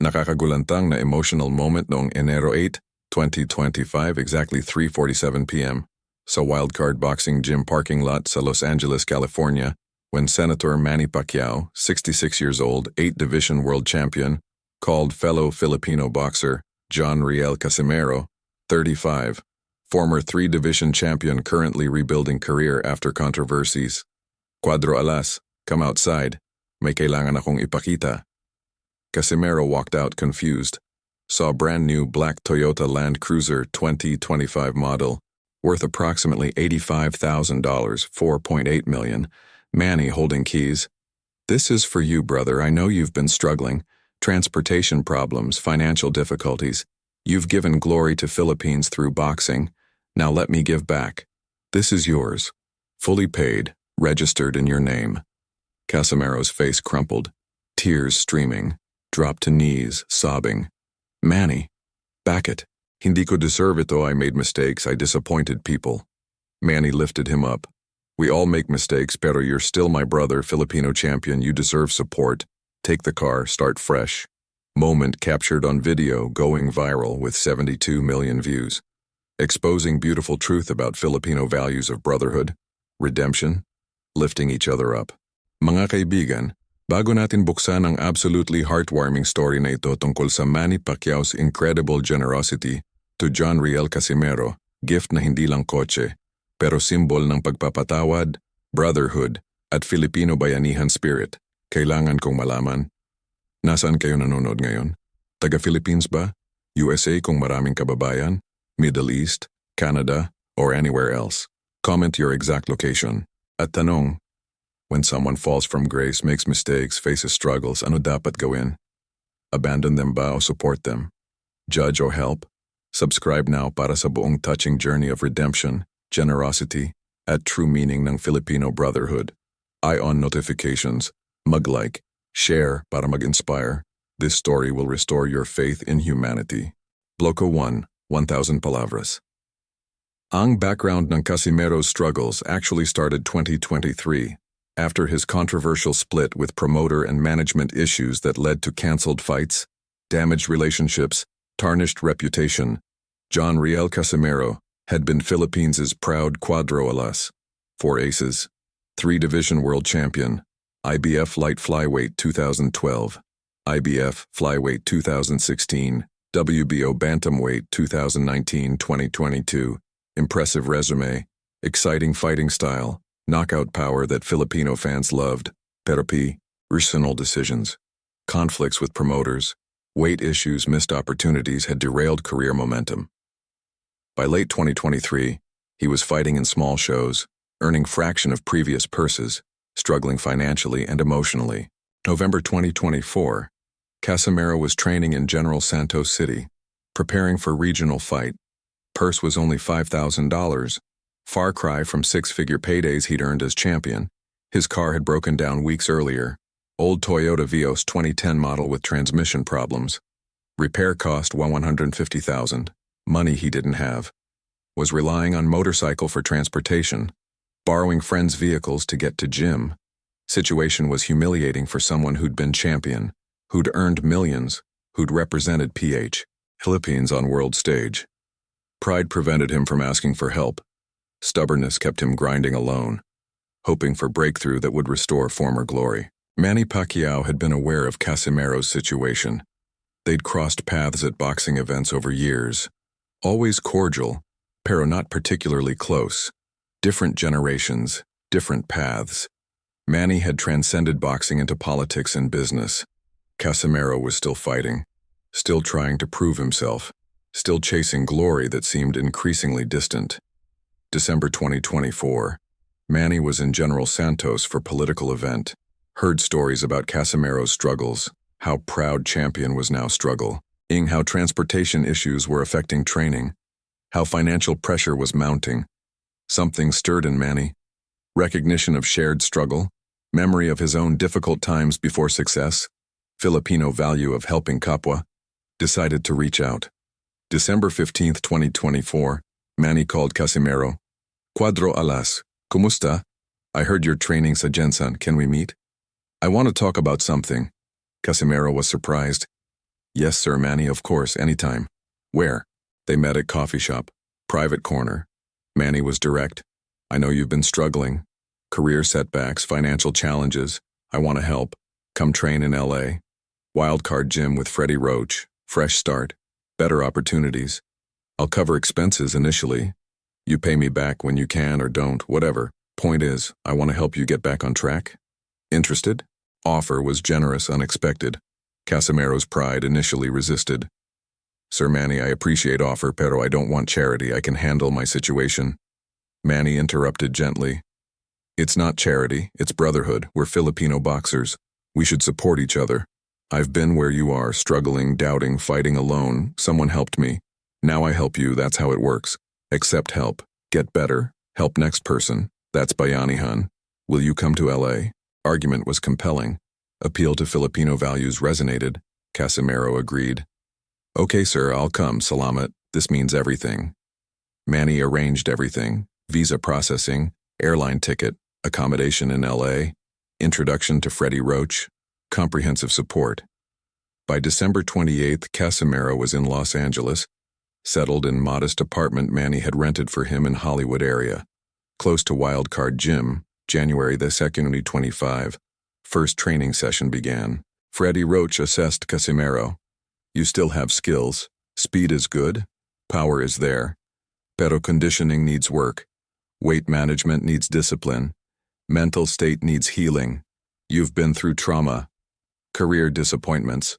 Nakakagulantang na emotional moment noong Enero 8, 2025, exactly 3:47 p.m. sa Wildcard Boxing Gym parking lot sa Los Angeles, California, when Senator Manny Pacquiao, 66 years old, 8-division world champion, called fellow Filipino boxer John Riel Casimero, 35, former 3-division champion currently rebuilding career after controversies. Quadro Alas, come outside. May kailangan akong ipakita. Casimero walked out confused, saw brand new black Toyota Land Cruiser 2025 model, worth approximately $85,000, $4.8 million, Manny holding keys. "This is for you, brother. I know you've been struggling. Transportation problems, financial difficulties. You've given glory to Philippines through boxing. Now let me give back. This is yours. Fully paid, registered in your name." Casimero's face crumpled, tears streaming, dropped to knees, sobbing. "Manny, Bakit? Hindi ko deserve ito. I made mistakes. I disappointed people." Manny lifted him up. "We all make mistakes, pero you're still my brother, Filipino champion. You deserve support. Take the car, start fresh." Moment captured on video, going viral with 72 million views. Exposing beautiful truth about Filipino values of brotherhood, redemption, lifting each other up. Mga kaibigan, bago natin buksan ang absolutely heartwarming story na ito tungkol sa Manny Pacquiao's incredible generosity to John Riel Casimero, gift na hindi lang kotse, pero simbol ng pagpapatawad, brotherhood, at Filipino bayanihan spirit, kailangan kong malaman. Nasaan kayo nanonood ngayon? Taga-Philippines ba? USA kung maraming kababayan? Middle East? Canada? Or anywhere else? Comment your exact location. At tanong, when someone falls from grace, makes mistakes, faces struggles, ano dapat gawin? Abandon them ba o support them? Judge or help? Subscribe now para sa buong touching journey of redemption, generosity, at true meaning ng Filipino brotherhood. Eye on notifications, mag-like, share para mag-inspire. This story will restore your faith in humanity. Bloco 1, 1,000 palavras. Ang background ng Casimero's struggles actually started 2023. After his controversial split with promoter and management issues that led to canceled fights, damaged relationships, tarnished reputation, John Riel Casimero had been Philippines' proud Quadro Alas, 4 aces, 3-division world champion, IBF light flyweight 2012, IBF flyweight 2016, WBO bantamweight 2019-2022, impressive resume, exciting fighting style, knockout power that Filipino fans loved, pero personal decisions, conflicts with promoters, weight issues, missed opportunities had derailed career momentum. By late 2023, he was fighting in small shows, earning fraction of previous purses, struggling financially and emotionally. November 2024, Casimero was training in General Santos City, preparing for regional fight. Purse was only $5,000, far cry from 6-figure paydays he'd earned as champion. His car had broken down weeks earlier, old Toyota Vios 2010 model with transmission problems. Repair cost $150,000, money he didn't have. Was relying on motorcycle for transportation, borrowing friends' vehicles to get to gym. Situation was humiliating for someone who'd been champion, who'd earned millions, who'd represented Philippines on world stage. Pride prevented him from asking for help. Stubbornness kept him grinding alone, hoping for breakthrough that would restore former glory. Manny Pacquiao had been aware of Casimero's situation. They'd crossed paths at boxing events over years. Always cordial, pero not particularly close. Different generations, different paths. Manny had transcended boxing into politics and business. Casimero was still fighting, still trying to prove himself, still chasing glory that seemed increasingly distant. December 2024, Manny was in General Santos for political event. Heard stories about Casimero's struggles, how proud champion was now struggling, how transportation issues were affecting training, how financial pressure was mounting. Something stirred in Manny. Recognition of shared struggle, memory of his own difficult times before success, Filipino value of helping kapwa, decided to reach out. December 15, 2024, Manny called Casimero. "Quadro Alas, kumusta? I heard you're training sa Jensen. Can we meet? I want to talk about something." Casimero was surprised. Yes, sir, Manny, of course, anytime. Where? They met at coffee shop. Private corner. Manny was direct. I know you've been struggling. Career setbacks, financial challenges. I want to help. Come train in LA. Wildcard gym with Freddie Roach. Fresh start. Better opportunities. I'll cover expenses initially. You pay me back when you can or don't, whatever. Point is, I want to help you get back on track. Interested? Offer was generous, unexpected. Casimero's pride initially resisted. Sir Manny, I appreciate offer, pero I don't want charity. I can handle my situation. Manny interrupted gently. It's not charity, it's brotherhood. We're Filipino boxers. We should support each other. I've been where you are, struggling, doubting, fighting alone. Someone helped me. Now I help you, that's how it works. Accept help. Get better. Help next person. That's bayanihan. Will you come to LA? Argument was compelling. Appeal to Filipino values resonated. Casimero agreed. Okay, sir, I'll come, salamat. This means everything. Manny arranged everything. Visa processing, airline ticket, accommodation in LA, introduction to Freddie Roach, comprehensive support. By December 28th, Casimero was in Los Angeles, settled in modest apartment Manny had rented for him in Hollywood area. Close to Wildcard Gym, January the 2nd, 25. First training session began. Freddie Roach assessed Casimero. You still have skills. Speed is good. Power is there. Pero conditioning needs work. Weight management needs discipline. Mental state needs healing. You've been through trauma. Career disappointments.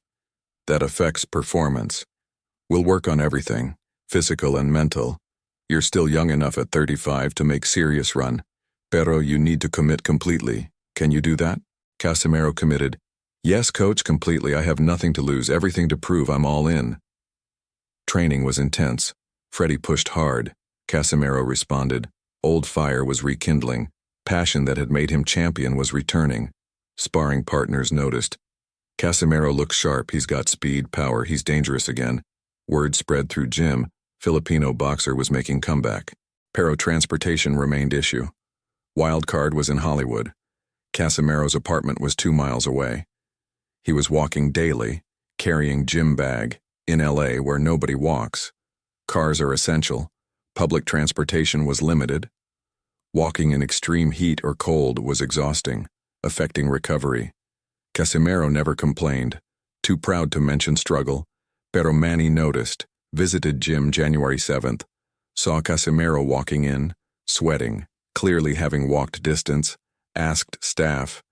That affects performance. We'll work on everything, physical and mental. You're still young enough at 35 to make serious run. Pero you need to commit completely. Can you do that? Casimero committed. Yes, coach, completely. I have nothing to lose, everything to prove. I'm all in. Training was intense. Freddie pushed hard. Casimero responded. Old fire was rekindling. Passion that had made him champion was returning. Sparring partners noticed. Casimero looks sharp. He's got speed, power. He's dangerous again. Word spread through gym. Filipino boxer was making comeback. Pero transportation remained issue. Wildcard was in Hollywood. Casimero's apartment was 2 miles away. He was walking daily, carrying gym bag, in LA where nobody walks. Cars are essential. Public transportation was limited. Walking in extreme heat or cold was exhausting, affecting recovery. Casimero never complained, too proud to mention struggle. Pero Manny noticed, visited gym January 7th, saw Casimero walking in, sweating, clearly having walked distance, asked staff,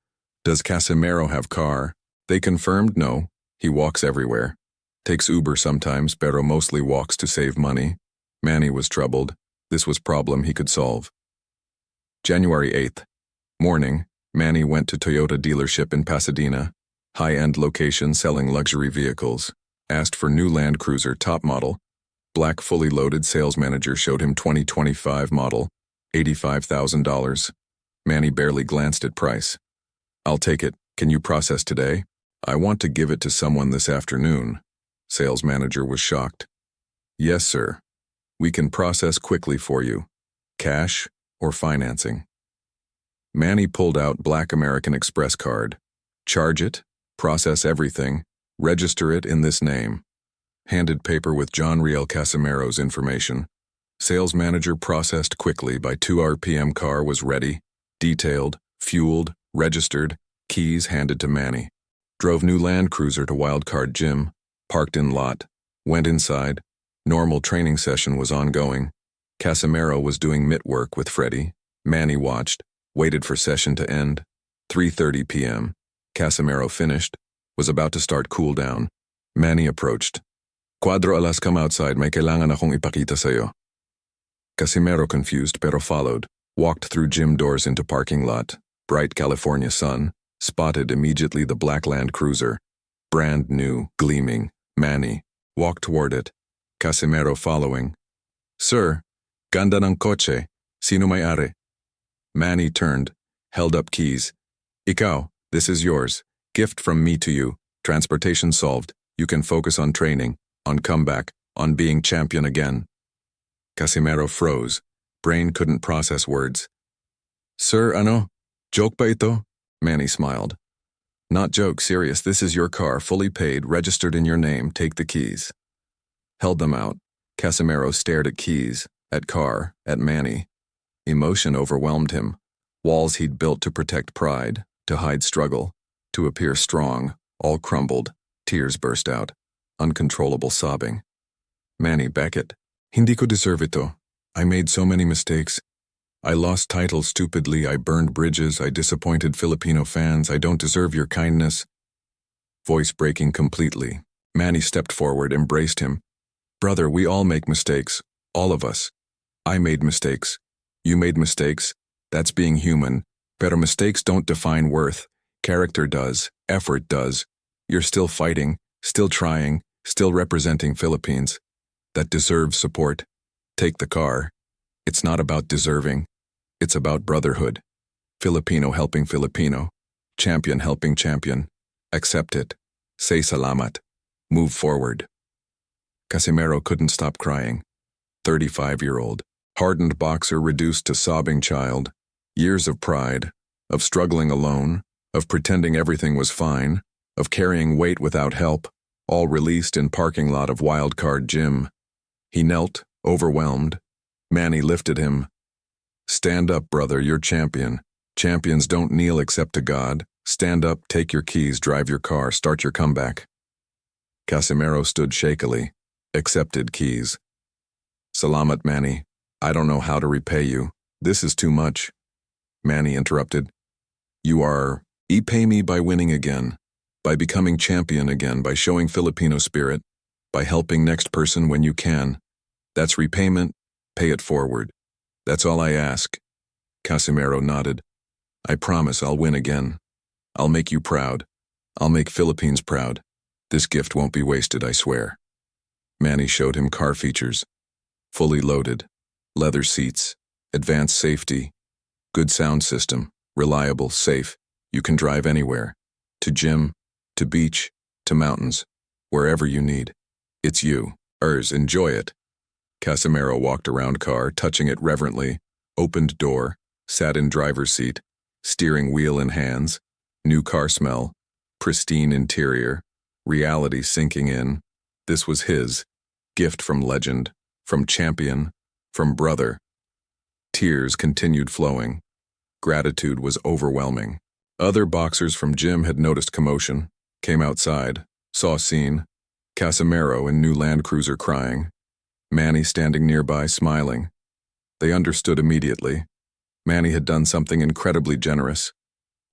does Casimero have car? They confirmed no, he walks everywhere. Takes Uber sometimes, pero mostly walks to save money. Manny was troubled. This was problem he could solve. January 8th. Morning, Manny went to Toyota dealership in Pasadena, high-end location selling luxury vehicles. Asked for new Land Cruiser top model. Black fully loaded sales manager showed him 2025 model, $85,000. Manny barely glanced at price. I'll take it. Can you process today? I want to give it to someone this afternoon. Sales manager was shocked. Yes, sir. We can process quickly for you. Cash or financing. Manny pulled out Black American Express card. Charge it, process everything, register it in this name. Handed paper with John Riel Casimero's information. Sales manager processed quickly. By 2 RPM car was ready, detailed, fueled, registered, keys handed to Manny. Drove new Land Cruiser to Wildcard Gym, parked in lot, went inside. Normal training session was ongoing. Casimero was doing mitt work with Freddie. Manny watched, waited for session to end. 3:30 p.m. Casimero finished, was about to start cool down. Manny approached. Quadro Alas, come outside, may kailangan akong ipakita sa'yo. Casimero confused pero followed, walked through gym doors into parking lot. Bright California sun, spotted immediately the black Land Cruiser. Brand new, gleaming. Manny walked toward it. Casimero following. Sir, ganda ng kotse. Sino may-ari? Manny turned, held up keys. Ikaw, this is yours. Gift from me to you. Transportation solved. You can focus on training, on comeback, on being champion again. Casimero froze. Brain couldn't process words. Sir, ano? Joke ba ito? Manny smiled. Not joke, serious, this is your car, fully paid, registered in your name, take the keys. Held them out. Casimero stared at keys, at car, at Manny. Emotion overwhelmed him. Walls he'd built to protect pride, to hide struggle, to appear strong, all crumbled. Tears burst out. Uncontrollable sobbing. Manny, Bakit? Hindi ko deserve ito. I made so many mistakes. I lost titles stupidly, I burned bridges, I disappointed Filipino fans, I don't deserve your kindness. Voice breaking completely. Manny stepped forward, embraced him. Brother, we all make mistakes. All of us. I made mistakes. You made mistakes. That's being human. Pero mistakes don't define worth. Character does. Effort does. You're still fighting, still trying, still representing Philippines. That deserves support. Take the car. It's not about deserving. It's about brotherhood. Filipino helping Filipino. Champion helping champion. Accept it. Say salamat. Move forward. Casimero couldn't stop crying. 35-year-old. Hardened boxer reduced to sobbing child. Years of pride. Of struggling alone. Of pretending everything was fine. Of carrying weight without help. All released in parking lot of wildcard gym. He knelt, overwhelmed. Manny lifted him. Stand up, brother, you're champion. Champions don't kneel except to God. Stand up, take your keys, drive your car, start your comeback. Casimero stood shakily. Accepted keys. Salamat, Manny. I don't know how to repay you. This is too much. Manny interrupted. You pay me by winning again. By becoming champion again, by showing Filipino spirit. By helping next person when you can. That's repayment. Pay it forward. That's all I ask. Casimero nodded. I promise I'll win again. I'll make you proud. I'll make Philippines proud. This gift won't be wasted, I swear. Manny showed him car features. Fully loaded. Leather seats. Advanced safety. Good sound system. Reliable, safe. You can drive anywhere. To gym. To beach. To mountains. Wherever you need. It's you. Enjoy it. Casimero walked around car, touching it reverently, opened door, sat in driver's seat, steering wheel in hands, new car smell, pristine interior, reality sinking in. This was his, gift from legend, from champion, from brother. Tears continued flowing. Gratitude was overwhelming. Other boxers from gym had noticed commotion, came outside, saw scene, Casimero in new Land Cruiser crying, Manny standing nearby smiling. They understood immediately. Manny had done something incredibly generous.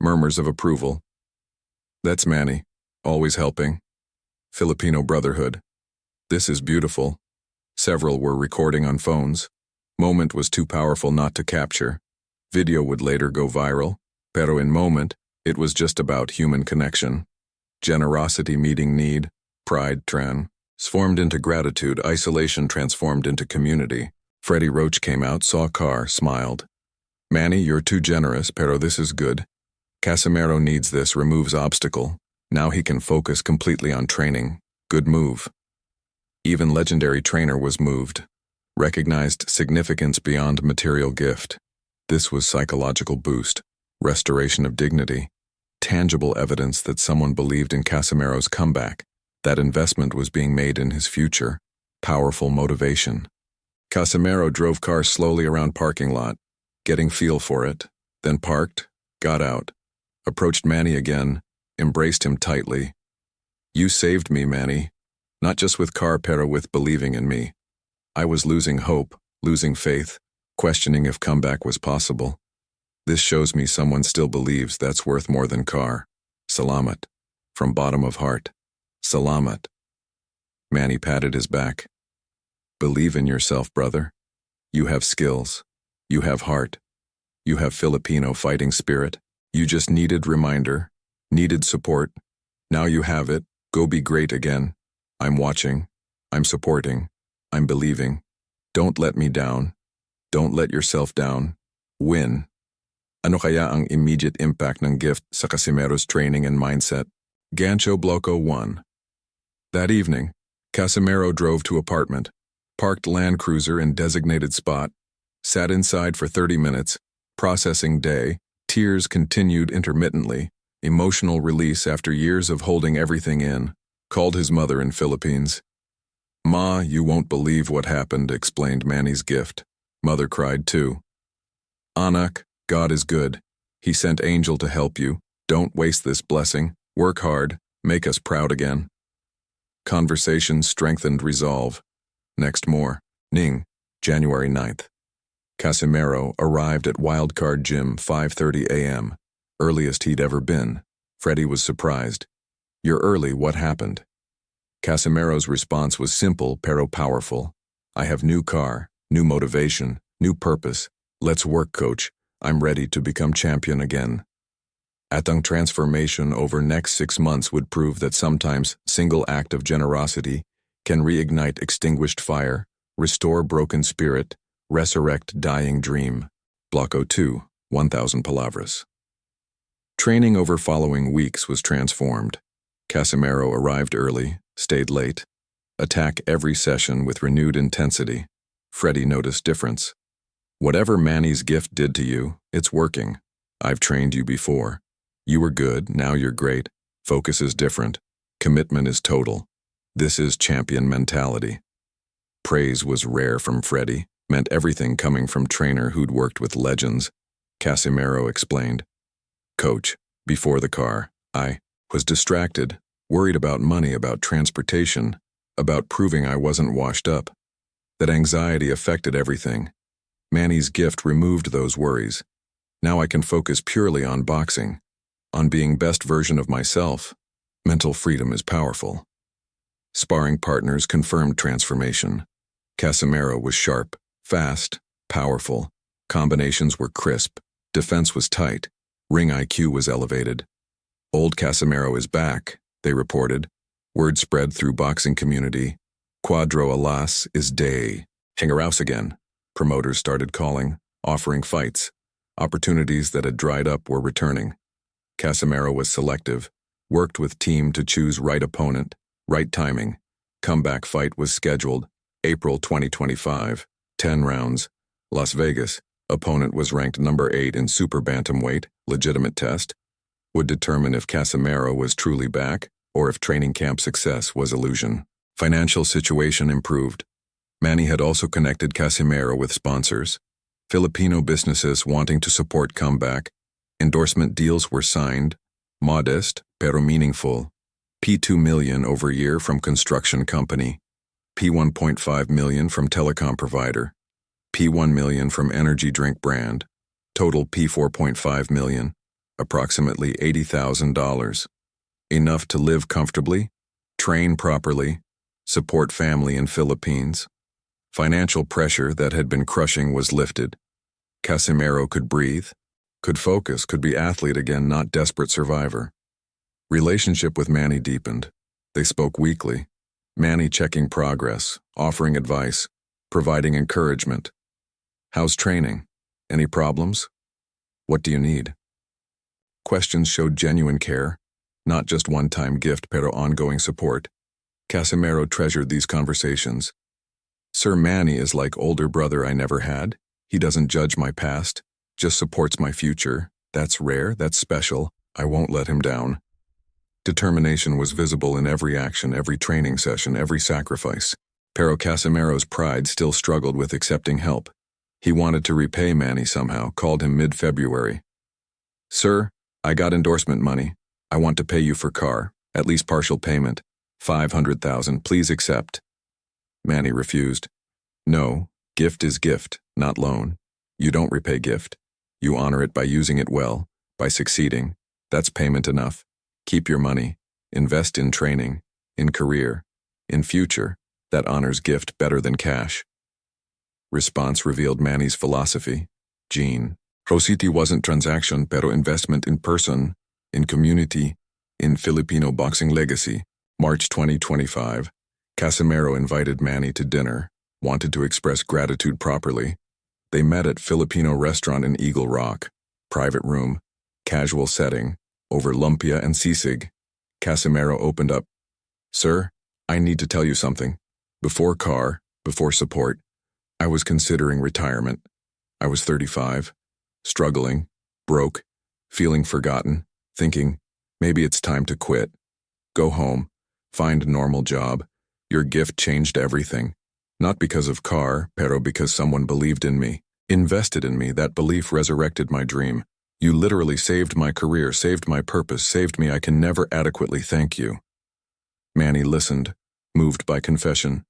Murmurs of approval. That's Manny, always helping. Filipino brotherhood. This is beautiful. Several were recording on phones. Moment was too powerful not to capture. Video would later go viral, pero in moment, it was just about human connection. Generosity meeting need, pride transformed into gratitude, isolation transformed into community. Freddie Roach came out, saw car, smiled. Manny, you're too generous, pero this is good. Casimero needs this, removes obstacle. Now he can focus completely on training. Good move. Even legendary trainer was moved. Recognized significance beyond material gift. This was psychological boost, restoration of dignity, tangible evidence that someone believed in Casimero's comeback. That investment was being made in his future. Powerful motivation. Casimero drove car slowly around parking lot, getting feel for it, then parked, got out, approached Manny again, embraced him tightly. You saved me, Manny. Not just with car, pero with believing in me. I was losing hope, losing faith, questioning if comeback was possible. This shows me someone still believes that's worth more than car. Salamat. From bottom of heart. Salamat. Manny patted his back. Believe in yourself, brother. You have skills. You have heart. You have Filipino fighting spirit. You just needed reminder, needed support. Now you have it. Go be great again. I'm watching. I'm supporting. I'm believing. Don't let me down. Don't let yourself down. Win. Ano kaya ang immediate impact ng gift sa Casimero's training and mindset? Gancho Bloco 1. That evening, Casimero drove to apartment, parked Land Cruiser in designated spot, sat inside for 30 minutes, processing day. Tears continued intermittently, Emotional release after years of holding everything in. Called his mother in Philippines. "Ma, you won't believe what happened," explained Manny's gift. Mother cried too. "Anak, God is good. He sent angel to help you. Don't waste this blessing. Work hard. Make us proud again." Conversation strengthened resolve. Next more. Ning, January 9th. Casimero arrived at Wildcard Gym 5:30 a.m., earliest he'd ever been. Freddie was surprised. "You're early, what happened?" Casimero's response was simple pero powerful. "I have new car, new motivation, new purpose. Let's work, coach. I'm ready to become champion again." Ating transformation over next 6 months would prove that sometimes single act of generosity can reignite extinguished fire, restore broken spirit, resurrect dying dream. Block 02, 1,000 palavras. Training over following weeks was transformed. Casimero arrived early, stayed late. Attack every session with renewed intensity. Freddie noticed difference. "Whatever Manny's gift did to you, it's working. I've trained you before. You were good, now you're great. Focus is different. Commitment is total. This is champion mentality." Praise was rare from Freddie, meant everything coming from trainer who'd worked with legends. Casimero explained. "Coach, before the car, I was distracted, worried about money, about transportation, about proving I wasn't washed up. That anxiety affected everything. Manny's gift removed those worries. Now I can focus purely on boxing, on being best version of myself. Mental freedom is powerful." Sparring partners confirmed transformation. Casimero was sharp, fast, powerful. Combinations were crisp. Defense was tight. Ring IQ was elevated. "Old Casimero is back," they reported. Word spread through boxing community. "Quadro Alas is day. Hangaraus again." Promoters started calling, offering fights. Opportunities that had dried up were returning. Casimero was selective, worked with team to choose right opponent, right timing. Comeback fight was scheduled, April 2025, 10 rounds. Las Vegas, opponent was ranked number 8 in super bantamweight, legitimate test. Would determine if Casimero was truly back or if training camp success was illusion. Financial situation improved. Manny had also connected Casimero with sponsors. Filipino businesses wanting to support comeback. Endorsement deals were signed. Modest, pero meaningful. P2 million over year from construction company. P1.5 million from telecom provider. P1 million from energy drink brand. Total P4.5 million. Approximately $80,000. Enough to live comfortably, train properly, support family in Philippines. Financial pressure that had been crushing was lifted. Casimero could breathe, could focus, could be athlete again, not desperate survivor. Relationship with Manny deepened. They spoke weekly. Manny checking progress, offering advice, providing encouragement. "How's training? Any problems? What do you need?" Questions showed genuine care, not just one-time gift pero ongoing support. Casimero treasured these conversations. "Sir Manny is like older brother I never had. He doesn't judge my past, just supports my future. That's rare, that's special. I won't let him down." Determination was visible in every action, every training session, every sacrifice. Pero Casimero's pride still struggled with accepting help. He wanted to repay Manny somehow, called him mid-February. "Sir, I got endorsement money. I want to pay you for car, at least partial payment. 500,000, please accept." Manny refused. "No, gift is gift, not loan. You don't repay gift. You honor it by using it well, by succeeding. That's payment enough. Keep your money. Invest in training, in career, in future. That honors gift better than cash." Response revealed Manny's philosophy. Gene. Rositi wasn't transaction pero investment in person, in community, in Filipino boxing legacy. March 2025. Casimero invited Manny to dinner, wanted to express gratitude properly. They met at Filipino restaurant in Eagle Rock. Private room, casual setting, over lumpia and sisig. Casimero opened up. "Sir, I need to tell you something. Before car, before support, I was considering retirement. I was 35, struggling, broke, feeling forgotten, thinking, Maybe it's time to quit. Go home. Find a normal job. Your gift changed everything. Not because of car, pero because someone believed in me. Invested in me. That belief resurrected my dream. You literally saved my career, saved my purpose, saved me. I can never adequately thank you. Manny listened, moved by confession.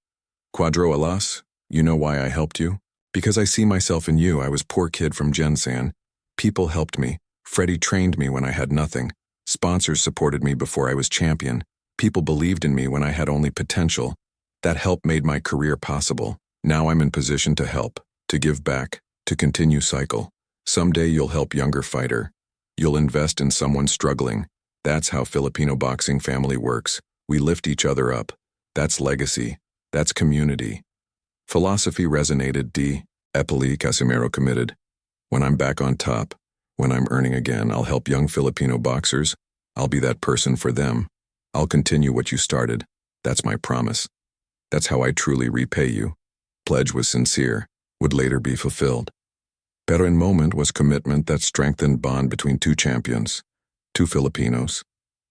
Quadro Alas, you know why I helped you? Because I see myself in you. I was poor kid from Gensan. People helped me. Freddie trained me when I had nothing. Sponsors supported me before I was champion. People believed in me when I had only potential. That help made my career possible. Now I'm in position to help, to give back, to continue cycle. Someday you'll help younger fighter. You'll invest in someone struggling. That's how Filipino boxing family works. We lift each other up. That's legacy. That's community. Philosophy resonated. Epili Casimero committed. When I'm back on top, when I'm earning again, I'll help young Filipino boxers. I'll be that person for them. I'll continue what you started. That's my promise. That's how I truly repay you. Pledge was sincere, would later be fulfilled. Pero in moment was commitment that strengthened bond between two champions, two Filipinos,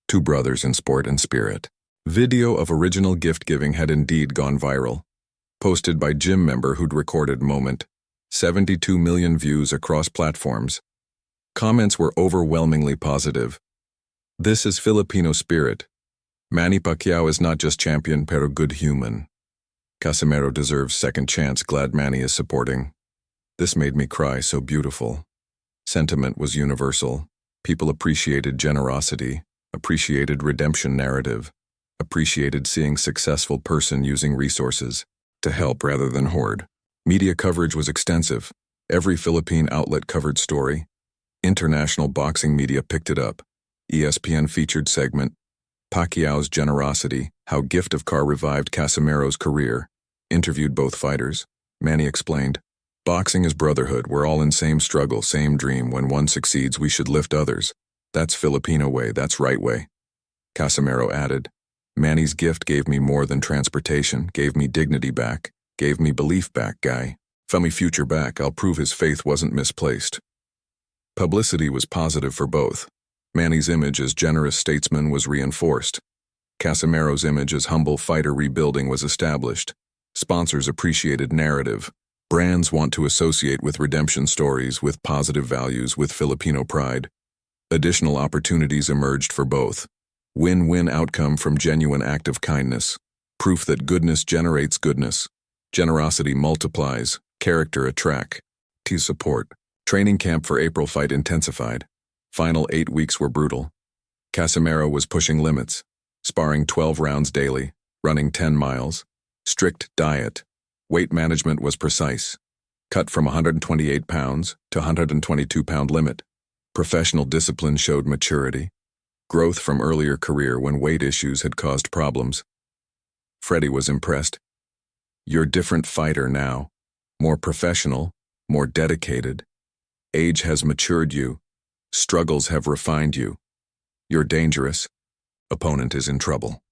two brothers in sport and spirit. Video of original gift-giving had indeed gone viral. Posted by gym member who'd recorded moment. 72 million views across platforms. Comments were overwhelmingly positive. This is Filipino spirit. Manny Pacquiao is not just champion pero good human. Casimero deserves second chance. Glad Manny is supporting. This made me cry. So beautiful. Sentiment was universal. People appreciated generosity, appreciated redemption narrative, appreciated seeing successful person using resources to help rather than hoard. Media coverage was extensive. Every Philippine outlet covered story. International boxing media picked it up. ESPN featured segment, Pacquiao's generosity, how gift of car revived Casimero's career. Interviewed both fighters. Manny explained, boxing is brotherhood. We're all in same struggle, same dream. When one succeeds, we should lift others. That's Filipino way, that's right way. Casimero added, Manny's gift gave me more than transportation, gave me dignity back, gave me belief back, guy. Found me future back. I'll prove his faith wasn't misplaced. Publicity was positive for both. Manny's image as generous statesman was reinforced. Casimero's image as humble fighter rebuilding was established. Sponsors appreciated narrative. Brands want to associate with redemption stories, with positive values, with Filipino pride. Additional opportunities emerged for both. Win-win outcome from genuine act of kindness. Proof that goodness generates goodness. Generosity multiplies. Character attract. Support. Training camp for April fight intensified. Final 8 weeks were brutal. Casimero was pushing limits. Sparring 12 rounds daily. Running 10 miles. Strict diet. Weight management was precise. Cut from 128 pounds to 122-pound limit. Professional discipline showed maturity. Growth from earlier career when weight issues had caused problems. Freddie was impressed. You're different fighter now. More professional, more dedicated. Age has matured you. Struggles have refined you. You're dangerous. Opponent is in trouble.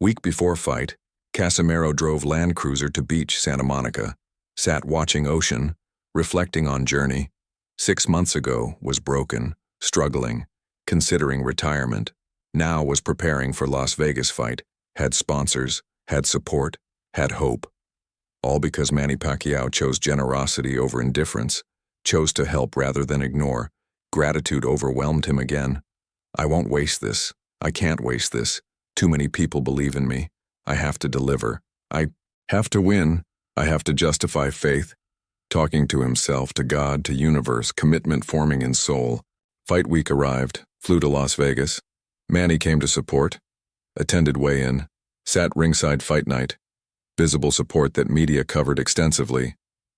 Week before fight, Casimero drove Land Cruiser to beach Santa Monica, sat watching ocean, reflecting on journey. 6 months ago was broken, struggling, considering retirement. Now was preparing for Las Vegas fight, had sponsors, had support, had hope. All because Manny Pacquiao chose generosity over indifference, chose to help rather than ignore. Gratitude overwhelmed him again. I won't waste this. I can't waste this. Too many people believe in me. I have to deliver. I have to win. I have to justify faith. Talking to himself, to God, to universe, commitment forming in soul. Fight week arrived, flew to Las Vegas. Manny came to support. Attended weigh-in. Sat ringside fight night. Visible support that media covered extensively.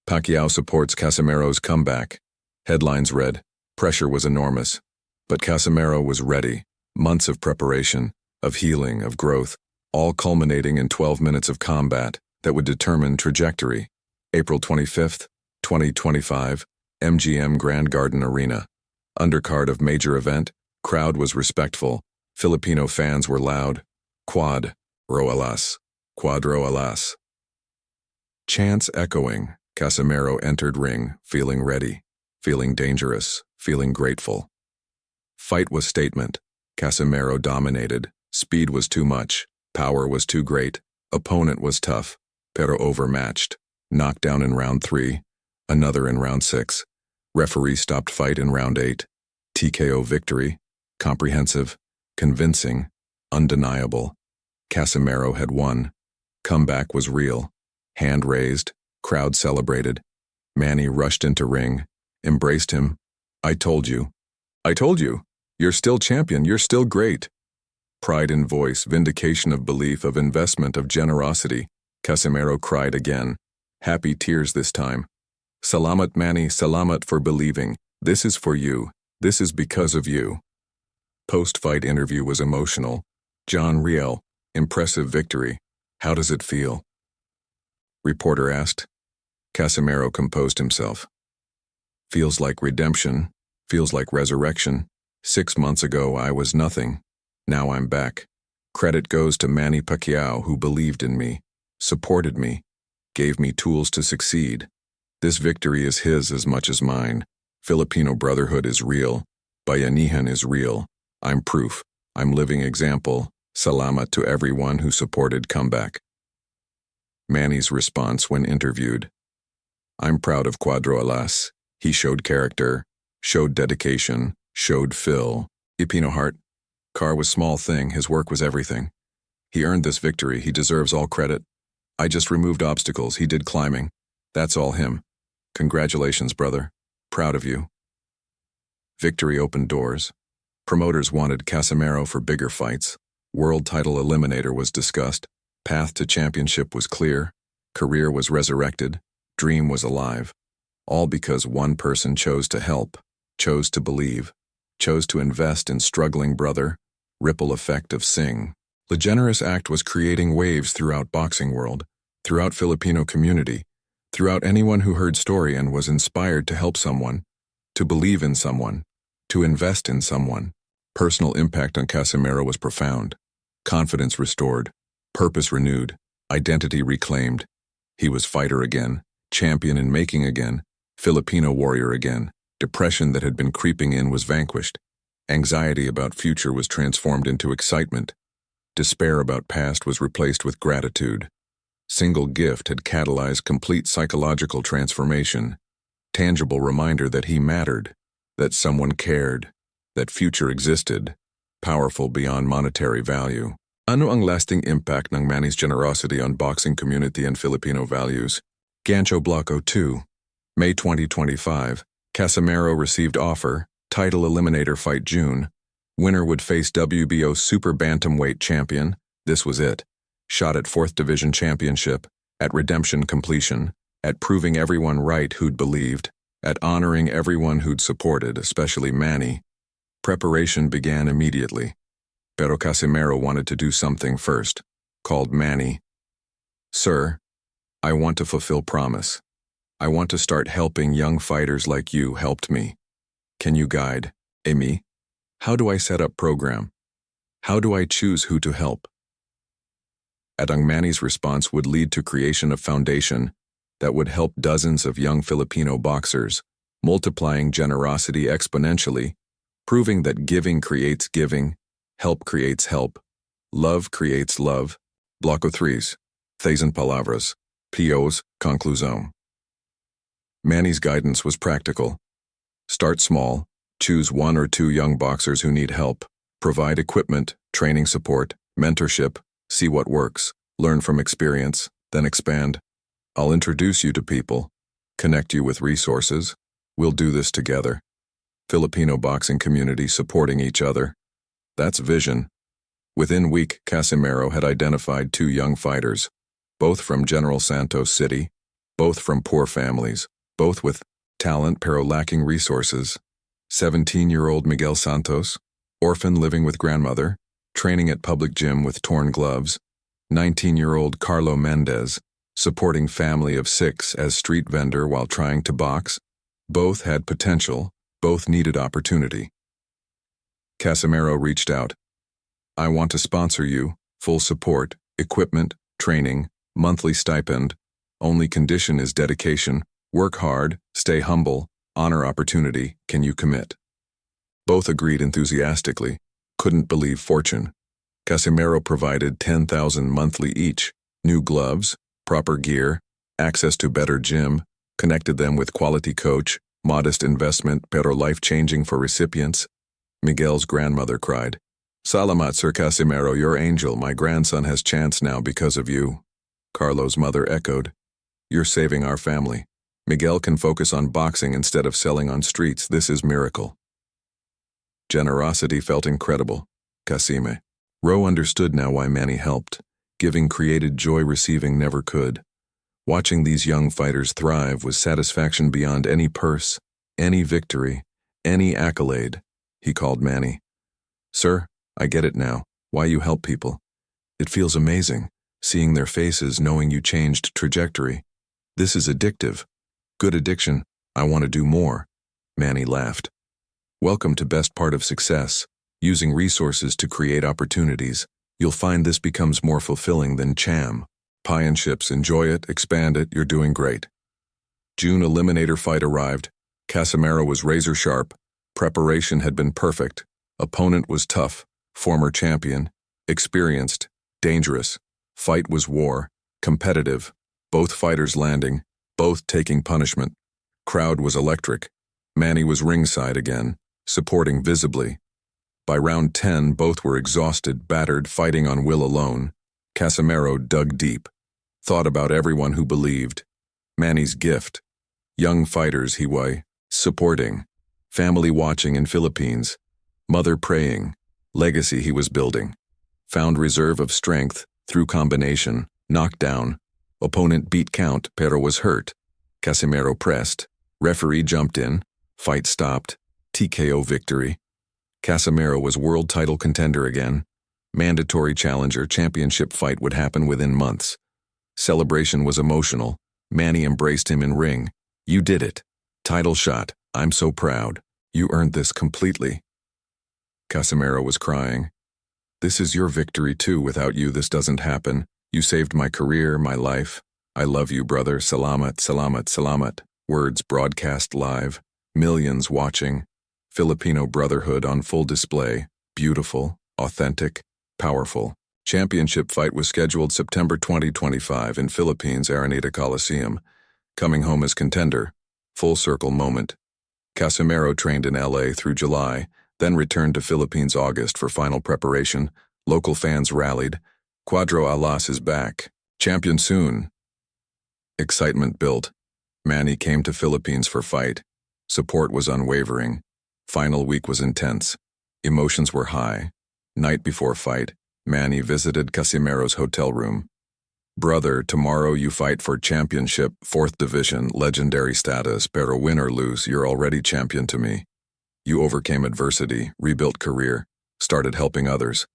Pacquiao supports Casimero's comeback. Headlines read, pressure was enormous. But Casimero was ready. Months of preparation, of healing, of growth, all culminating in 12 minutes of combat that would determine trajectory. April 25th, 2025, MGM Grand Garden Arena. Undercard of major event, crowd was respectful, Filipino fans were loud. Quadro Alas. Quadro Alas. Chants echoing, Casimero entered ring, feeling ready, feeling dangerous, feeling grateful. Fight was statement. Casimero dominated. Speed was too much. Power was too great. Opponent was tough, pero overmatched. Knockdown in round 3. Another in round 6. Referee stopped fight in round 8. TKO victory. Comprehensive. Convincing. Undeniable. Casimero had won. Comeback was real. Hand raised. Crowd celebrated. Manny rushed into ring. Embraced him. I told you. I told you. You're still champion. You're still great. Pride in voice, vindication of belief, of investment, of generosity. Casimero cried again. Happy tears this time. Salamat Manny, salamat for believing. This is for you. This is because of you. Post-fight interview was emotional. John Riel, impressive victory. How does it feel? Reporter asked. Casimero composed himself. Feels like redemption. Feels like resurrection. 6 months ago I was nothing. Now I'm back. Credit goes to Manny Pacquiao, who believed in me, supported me, gave me tools to succeed. This victory is his as much as mine. Filipino brotherhood is real. Bayanihan is real. I'm proof. I'm living example. Salamat to everyone who supported comeback. Manny's response when interviewed. I'm proud of Quadro Alas. He showed character, showed dedication, showed Phil. Filipino heart. Car was small thing, his work was everything. He earned this victory, he deserves all credit. I just removed obstacles, he did climbing. That's all him. Congratulations, brother. Proud of you. Victory opened doors. Promoters wanted Casimero for bigger fights. World title eliminator was discussed. Path to championship was clear. Career was resurrected. Dream was alive. All because one person chose to help, chose to believe, chose to invest in struggling brother. Ripple effect of Sing. The generous act was creating waves throughout boxing world, throughout Filipino community, throughout anyone who heard story and was inspired to help someone, to believe in someone, to invest in someone. Personal impact on Casimero was profound. Confidence restored, purpose renewed, identity reclaimed. He was fighter again, champion in making again, Filipino warrior again. Depression that had been creeping in was vanquished. Anxiety about future was transformed into excitement. Despair about past was replaced with gratitude. Single gift had catalyzed complete psychological transformation. Tangible reminder that he mattered, that someone cared, that future existed, powerful beyond monetary value. Ano ang lasting impact ng Manny's generosity on boxing community and Filipino values? Gancho Bloco 2. May 2025. Casimero received offer, title eliminator fight June. Winner would face WBO Super Bantamweight champion. This was it. Shot at 4th Division Championship, at redemption completion, at proving everyone right who'd believed, at honoring everyone who'd supported, especially Manny. Preparation began immediately. Pero Casimero wanted to do something first. Called Manny. Sir, I want to fulfill promise. I want to start helping young fighters like you helped me. Can you guide me? How do I set up program? How do I choose who to help? Ang Manny's response would lead to creation of foundation that would help dozens of young Filipino boxers, multiplying generosity exponentially, proving that giving creates giving, help creates help, love creates love. Bloco 3. Thaysen Palabras. Pios. Conclusão. Manny's guidance was practical. Start small, choose 1 or 2 young boxers who need help, provide equipment, training support, mentorship, see what works, learn from experience, then expand. I'll introduce you to people, connect you with resources. We'll do this together. Filipino boxing community supporting each other. That's vision. Within week, Casimero had identified 2 young fighters, both from General Santos City, both from poor families, both with talent pero lacking resources. 17-year-old Miguel Santos, orphan living with grandmother, training at public gym with torn gloves. 19-year-old Carlo Mendez, supporting family of 6 as street vendor while trying to box. Both had potential, both needed opportunity. Casimero reached out. I want to sponsor you, full support, equipment, training, monthly stipend. Only condition is dedication. Work hard, stay humble, honor opportunity. Can you commit? Both agreed enthusiastically. couldn't believe fortune. Casimero provided 10,000 monthly each, new gloves, proper gear, access to better gym, connected them with quality coach, modest investment pero life-changing for recipients. Miguel's grandmother cried, "Salamat, Sir Casimero, your angel. My grandson has chance now because of you." Carlo's mother echoed, "You're saving our family. Miguel can focus on boxing instead of selling on streets. This is miracle." Generosity felt incredible. Casime. Ro understood now why Manny helped. Giving created joy, receiving never could. Watching these young fighters thrive was satisfaction beyond any purse, any victory, any accolade. He called Manny. "Sir, I get it now, why you help people. It feels amazing, seeing their faces, knowing you changed trajectory. This is addictive. Good addiction. I want to do more." Manny laughed. "Welcome to best part of success, using resources to create opportunities. You'll find this becomes more fulfilling than cham. Pie and chips, enjoy it, expand it, you're doing great." June eliminator fight arrived. Casimero was razor sharp. Preparation had been perfect. Opponent was tough, former champion, experienced, dangerous. Fight was war, competitive, both fighters landing, both taking punishment. Crowd was electric. Manny was ringside again, supporting visibly. By round 10, both were exhausted, battered, fighting on will alone. Casimero dug deep, thought about everyone who believed. Manny's gift. Young fighters he was supporting. Family watching in Philippines. Mother praying. Legacy he was building. Found reserve of strength, through combination, knockdown. Opponent beat count, pero was hurt. Casimero pressed. Referee jumped in. Fight stopped. TKO victory. Casimero was world title contender again. Mandatory challenger championship fight would happen within months. Celebration was emotional. Manny embraced him in ring. "You did it. Title shot. I'm so proud. You earned this completely." Casimero was crying. "This is your victory too. Without you this doesn't happen. You saved my career, my life. I love you, brother. Salamat, salamat, salamat." Words broadcast live. Millions watching. Filipino brotherhood on full display. Beautiful, authentic, powerful. Championship fight was scheduled September 2025 in Philippines Araneta Coliseum. Coming home as contender. Full circle moment. Casimero trained in LA through July, then returned to Philippines August for final preparation. Local fans rallied. Quadro Alas is back. Champion soon. Excitement built. Manny came to Philippines for fight. Support was unwavering. Final week was intense. Emotions were high. Night before fight, Manny visited Casimero's hotel room. "Brother, tomorrow you fight for championship, 4th division, legendary status, pero win or lose, you're already champion to me. You overcame adversity, rebuilt career, started helping others.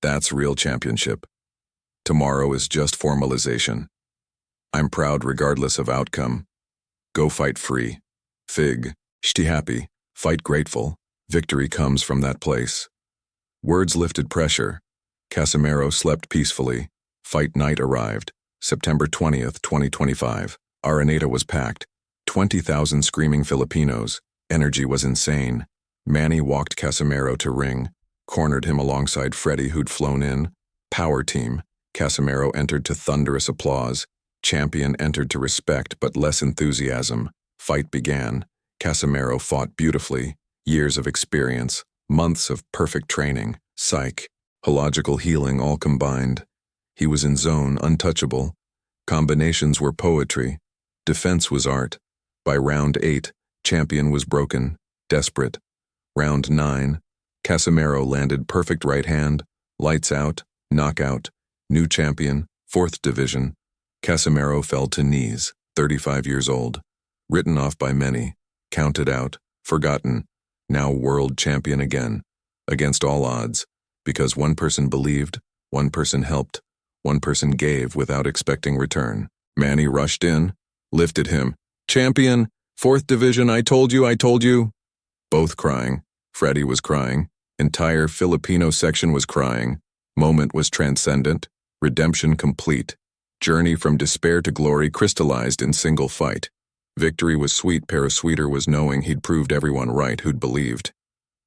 That's real championship. Tomorrow is just formalization. I'm proud regardless of outcome. Go fight free. Fig, shti happy, fight grateful. Victory comes from that place." Words lifted pressure. Casimero slept peacefully. Fight night arrived, September 20th, 2025. Araneta was packed. 20,000 screaming Filipinos. Energy was insane. Manny walked Casimero to ring, cornered him alongside Freddie who'd flown in. Power team. Casimero entered to thunderous applause. Champion entered to respect but less enthusiasm. Fight began. Casimero fought beautifully. Years of experience, months of perfect training, psychological healing all combined. He was in zone, untouchable. Combinations were poetry. Defense was art. By round 8, champion was broken, desperate. Round 9, Casimero landed perfect right hand, lights out, knockout, new champion, 4th division. Casimero fell to knees, 35 years old. Written off by many, counted out, forgotten, now world champion again, against all odds, because one person believed, one person helped, one person gave without expecting return. Manny rushed in, lifted him. "Champion, 4th division, I told you, I told you." Both crying. Freddie was crying. Entire Filipino section was crying. Moment was transcendent. Redemption complete. Journey from despair to glory crystallized in single fight. Victory was sweet, pero sweeter was knowing he'd proved everyone right who'd believed.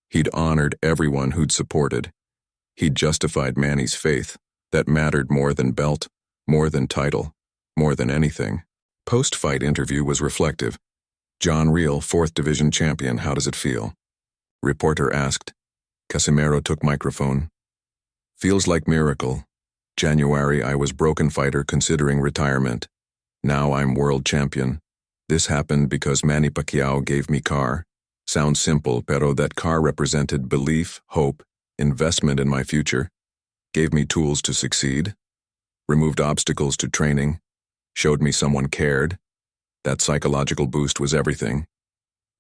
He'd honored everyone who'd supported. He justified Manny's faith. That mattered more than belt, more than title, more than anything. Post-fight interview was reflective. John Riel, 4th Division champion, how does it feel? Reporter asked. Casimero took microphone. Feels like miracle. January I was broken fighter considering retirement. Now I'm world champion. This happened because Manny Pacquiao gave me car. Sounds simple, pero that car represented belief, hope, investment in my future. Gave me tools to succeed. Removed obstacles to training. Showed me someone cared. That psychological boost was everything.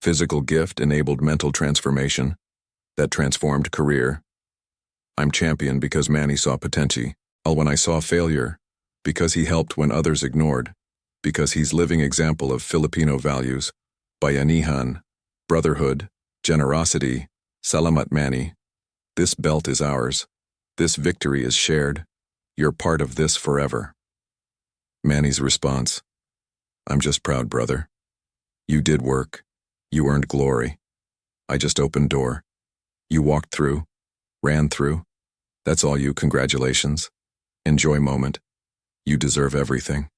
Physical gift enabled mental transformation. That transformed career. I'm champion because Manny saw potential. When I saw failure. Because he helped when others ignored. Because he's living example of Filipino values. Bayanihan, brotherhood, generosity, salamat Manny. This belt is ours. This victory is shared. You're part of this forever. Manny's response. I'm just proud, brother. You did work. You earned glory. I just opened door. You walked through. Ran through. That's all you, congratulations. Enjoy moment. You deserve everything.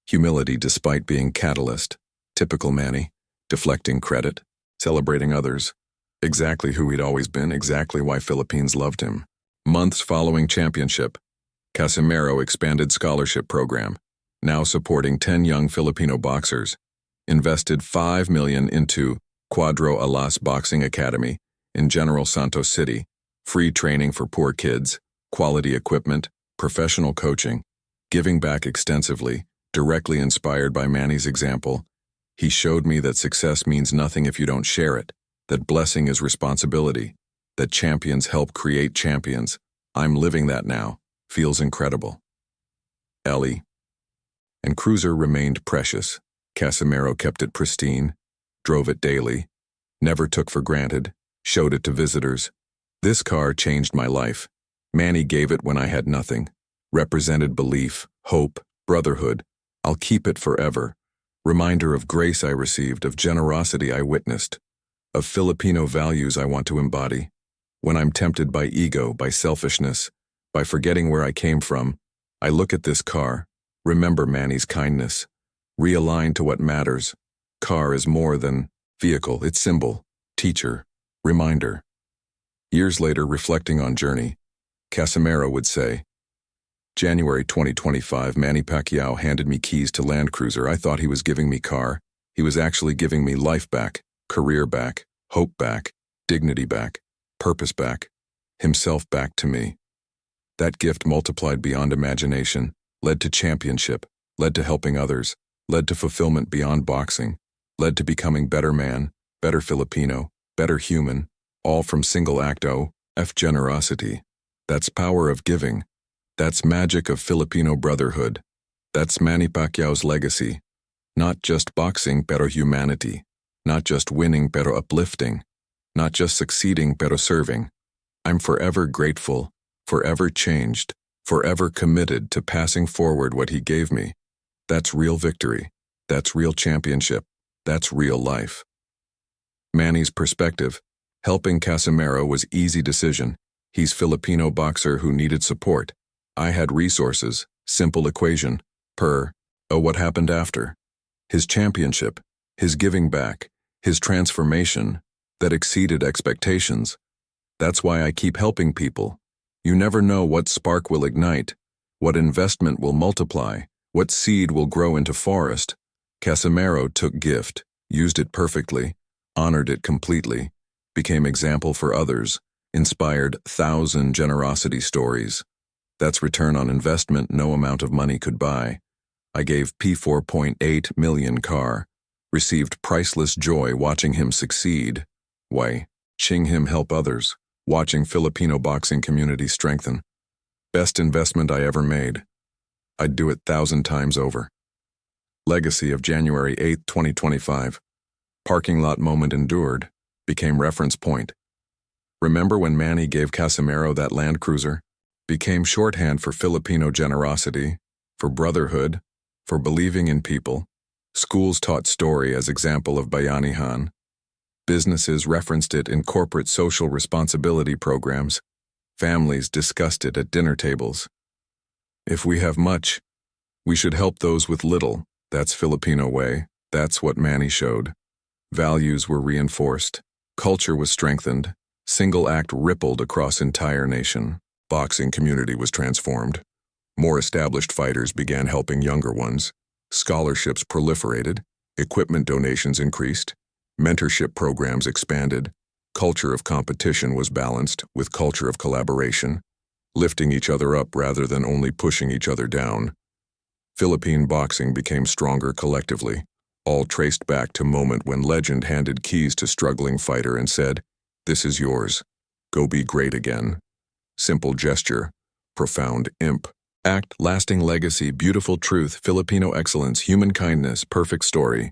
Humility despite being catalyst. Typical Manny. Deflecting credit. Celebrating others. Exactly who he'd always been, exactly why Philippines loved him. Months following championship. Casimero expanded scholarship program. Now supporting 10 young Filipino boxers. Invested $5 million into Quadro Alas Boxing Academy in General Santos City. Free training for poor kids. Quality equipment. Professional coaching. Giving back extensively. Directly inspired by Manny's example. He showed me that success means nothing if you don't share it. That blessing is responsibility. That champions help create champions. I'm living that now. Feels incredible. Ellie. And cruiser remained precious. Casimero kept it pristine. Drove it daily. Never took for granted. Showed it to visitors. This car changed my life. Manny gave it when I had nothing. Represented belief, hope, brotherhood. I'll keep it forever. Reminder of grace I received, of generosity I witnessed. Of Filipino values I want to embody. When I'm tempted by ego, by selfishness, by forgetting where I came from, I look at this car, remember Manny's kindness, realign to what matters. Car is more than vehicle, it's symbol, teacher, reminder. Years later, reflecting on journey, Casimero would say, January 2025, Manny Pacquiao handed me keys to Land Cruiser. I thought he was giving me car. He was actually giving me life back, career back, hope back, dignity back, purpose back, himself back to me. That gift multiplied beyond imagination, led to championship, led to helping others, led to fulfillment beyond boxing, led to becoming better man, better Filipino, better human, all from single acto, generosity. That's power of giving. That's magic of Filipino brotherhood. That's Manny Pacquiao's legacy. Not just boxing, pero humanity. Not just winning, pero uplifting. Not just succeeding, pero serving. I'm forever grateful, forever changed, forever committed to passing forward what he gave me. That's real victory. That's real championship. That's real life. Manny's perspective. Helping Casimero was easy decision. He's Filipino boxer who needed support. I had resources, simple equation, what happened after? His championship, his giving back, his transformation, that exceeded expectations. That's why I keep helping people. You never know what spark will ignite, what investment will multiply, what seed will grow into forest. Casimero took gift, used it perfectly, honored it completely, became example for others, inspired 1,000 generosity stories. That's return on investment no amount of money could buy. I gave P4.8 million car, received priceless joy watching him succeed. Watching him help others, watching Filipino boxing community strengthen. Best investment I ever made. I'd do it 1,000 times over. Legacy of January 8, 2025. Parking lot moment endured, became reference point. Remember when Manny gave Casimero that Land Cruiser? Became shorthand for Filipino generosity, for brotherhood, for believing in people. Schools taught story as example of bayanihan. Businesses referenced it in corporate social responsibility programs. Families discussed it at dinner tables. If we have much, we should help those with little. That's Filipino way. That's what Manny showed. Values were reinforced. Culture was strengthened. Single act rippled across entire nation. Boxing community was transformed. More established fighters began helping younger ones. Scholarships proliferated. Equipment donations increased. Mentorship programs expanded. Culture of competition was balanced with culture of collaboration, lifting each other up rather than only pushing each other down. Philippine boxing became stronger collectively, all traced back to moment when legend handed keys to struggling fighter and said, "This is yours. Go be great again." Simple gesture, profound impact, lasting legacy, beautiful truth, Filipino excellence, human kindness, perfect story.